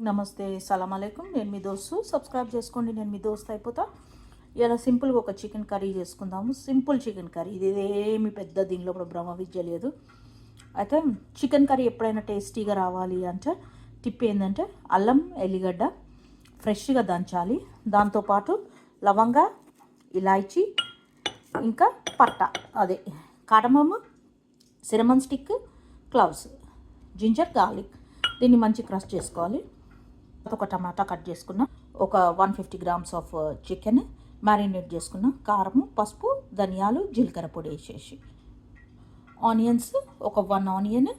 నమస్తే, సలాం అలైకుం. నేను మీ దోస్తు. సబ్స్క్రైబ్ చేసుకోండి. నేను మీ దోస్తు అయిపోతా. ఇలా సింపుల్గా ఒక చికెన్ కర్రీ చేసుకుందాము. సింపుల్ చికెన్ కర్రీ, ఇది ఏమి పెద్ద దీనిలో కూడా బ్రహ్మ విద్య లేదు. అయితే చికెన్ కర్రీ ఎప్పుడైనా టేస్టీగా రావాలి అంటే టిప్ ఏంటంటే అల్లం ఎల్లిగడ్డ ఫ్రెష్గా దంచాలి. దాంతోపాటు లవంగ, ఇలాయచీ, ఇంకా పట్ట, అదే కాడమమ్మ, సిరమన్ స్టిక్, క్లవ్స్, జింజర్, గార్లిక్. దీన్ని మంచి క్రష్ చేసుకోవాలి. ఒక టమాటా కట్ చేసుకున్న, ఒక 150 గ్రామ్స్ ఆఫ్ చికెన్ మ్యారినేట్ చేసుకున్న, కారము, పసుపు, ధనియాలు, జీలకర్ర పొడి వేసేసి, ఆనియన్స్ ఒక 1 ఆనియన్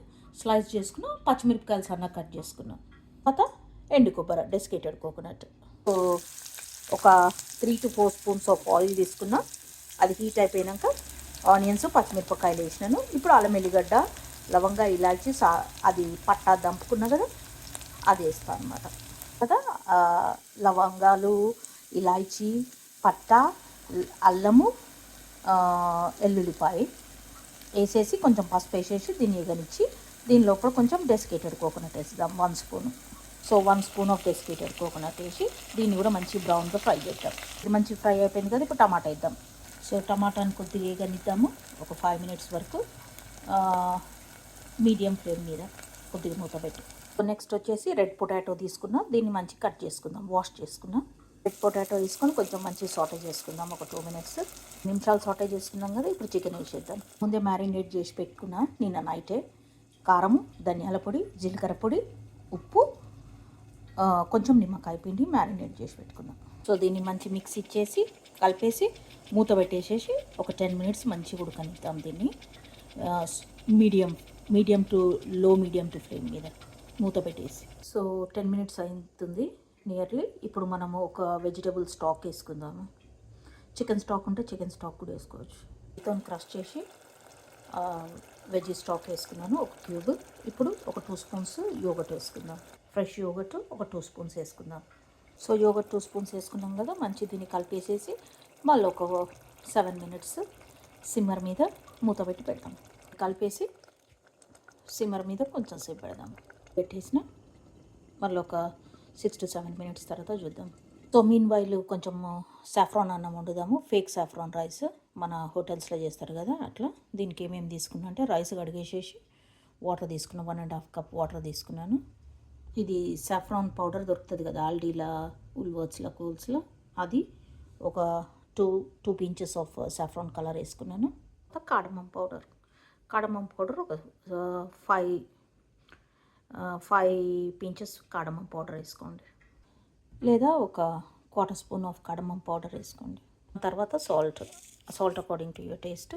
స్లైస్ చేసుకున్న, పచ్చిమిరపకాయలు సన్నగా కట్ చేసుకున్న, తర్వాత ఎండు కొబ్బరి డెసికేటెడ్ కోకోనట్, ఒక 3 to 4 స్పూన్స్ ఆఫ్ ఆయిల్ తీసుకున్న. అది హీట్ అయిపోయాక ఆనియన్స్, పచ్చిమిరపకాయలు వేసినాను. ఇప్పుడు అల్లం ఎల్లిగడ్డ, లవంగా, ఇలాచి, అది పట్టా దంపుకున్నా కదా, అది వేస్తాను అనమాట. కదా లవంగాలు, ఇలాచి, పట్ట, అల్లము, ఎల్లుల్లిపాయ వేసేసి కొంచెం పసుపు వేసేసి దీన్ని ఎగనిచ్చి దీని లోపల కొంచెం డెసికేటెడ్ కోకోనట్ వేద్దాం, 1 spoon. So 1 spoon of desiccated coconut వేసి దీన్ని కూడా మంచి బ్రౌన్గా ఫ్రై చేద్దాం. ఇది మంచి ఫ్రై అయిపోయింది కదా, ఇప్పుడు టమాటా వేద్దాం. సో టమాటాని కొద్దిగా వేగనిద్దాము ఒక 5 minutes వరకు, మీడియం ఫ్లేమ్ మీద కొద్దిగా మూత పెట్టి. నెక్స్ట్ వచ్చేసి రెడ్ పొటాటో తీసుకున్నాం. దీన్ని మంచి కట్ చేసుకుందాం, వాష్ చేసుకున్నాం. రెడ్ పొటాటో తీసుకొని కొంచెం మంచి సాటే చేసుకుందాం, ఒక 2 నిమిషాలు సాటే చేసుకున్నాం కదా. ఇప్పుడు చికెన్ వేసేద్దాం. ముందే మ్యారినేట్ చేసి పెట్టుకున్నా నిన్న నైటే. కారము, ధనియాల పొడి, జీలకర్ర పొడి, ఉప్పు, కొంచెం నిమ్మకాయ పిండి మ్యారినేట్ చేసి పెట్టుకున్నాం. సో దీన్ని మంచి మిక్స్ ఇచ్చేసి కలిపేసి మూత పెట్టేసేసి ఒక 10 minutes మంచిగా ఉడకనిద్దాం దీన్ని. మీడియం టు లో మీడియం టు ఫ్లేమ్ మీద మూత పెట్టేసి. సో 10 minutes అవుతుంది నియర్లీ. ఇప్పుడు మనము ఒక వెజిటబుల్ స్టాక్ వేసుకుందాము. చికెన్ స్టాక్ ఉంటే చికెన్ స్టాక్ కూడా వేసుకోవచ్చు. మొత్తం క్రష్ చేసి వెజ్ స్టాక్ వేసుకున్నాను, ఒక క్యూబ్. ఇప్పుడు ఒక 2 స్పూన్స్ యోగర్ట్ వేసుకుందాం. ఫ్రెష్ యోగర్ట్ ఒక 2 స్పూన్స్ వేసుకుందాం. సో యోగర్ట్ 2 స్పూన్స్ వేసుకున్నాం కదా, మంచి దీన్ని కలిపేసేసి మళ్ళీ ఒక 7 minutes సిమ్మర్ మీద మూత పెట్టి పెడతాం. కలిపేసి సిమ్మర్ మీద కొంచెం సేపు పెడదాం. పెట్టేసిన మళ్ళీ ఒక 6 to 7 minutes తర్వాత చూద్దాం. సో మీన్ వైల్ కొంచెం సాఫ్రాన్ అన్నం వండుదాము. ఫేక్ సాఫ్రాన్ రైస్ మన హోటల్స్లో చేస్తారు కదా, అట్లా. దీనికి ఏమేమి తీసుకున్నా అంటే రైస్ కడిగేసేసి వాటర్ తీసుకున్నాను, 1.5 cup వాటర్ తీసుకున్నాను. ఇది సాఫ్రాన్ పౌడర్ దొరుకుతుంది కదా ఆల్డీలా, ఉల్వర్స్లో, కూల్స్లో, అది ఒక 2 pinches ఆఫ్ సాఫ్రాన్ కలర్ వేసుకున్నాను. కాడమం పౌడర్ ఒక 5 pinches కాడమం పౌడర్ వేసుకోండి, లేదా ఒక 1/4 స్పూన్ ఆఫ్ కాడమం పౌడర్ వేసుకోండి. తర్వాత salt according to your taste.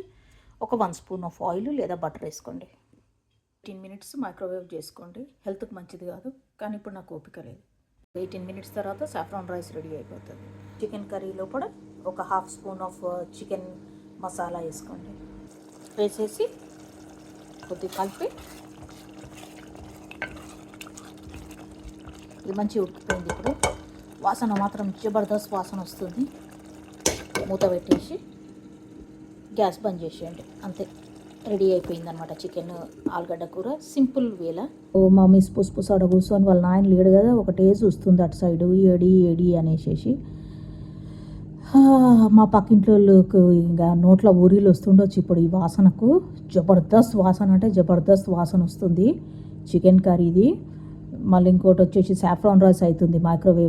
ఒక 1 స్పూన్ ఆఫ్ ఆయిల్ లేదా బటర్ వేసుకోండి. 18 minutes మైక్రోవేవ్ చేసుకోండి. హెల్త్కి మంచిది కాదు, కానీ ఇప్పుడు నాకు ఓపిక లేదు. 18 minutes తర్వాత సాఫ్రాన్ రైస్ రెడీ అయిపోతుంది. చికెన్ కర్రీలో కూడా ఒక 1/2 స్పూన్ ఆఫ్ చికెన్ మసాలా వేసుకోండి. వేసేసి కొద్దిగా కలిపి ఇది మంచిగా ఉడికిపోయింది. ఇప్పుడు వాసన మాత్రం జబర్దస్త్ వాసన వస్తుంది. మూత పెట్టేసి గ్యాస్ బంద్ చేసేయండి, అంతే. రెడీ అయిపోయిందనమాట చికెన్ ఆలుగడ్డ కూర, సింపుల్ వేలా. మా మిస్ పుసుపుసాడ కూర్చొని వాళ్ళ నాయన లేడు కదా, ఒకటే చూస్తుంది అటు సైడు, ఏడి అనేసేసి. మా పక్కింట్లోకి ఇంకా నోట్లో ఊరిలు వస్తుండొచ్చు ఇప్పుడు ఈ వాసనకు. జబర్దస్త్ వాసన అంటే జబర్దస్త్ వాసన వస్తుంది చికెన్ కర్రీది. మళ్ళీ ఇంకోటి వచ్చేసి సాఫ్రాన్ రైస్ అవుతుంది మైక్రోవేవ్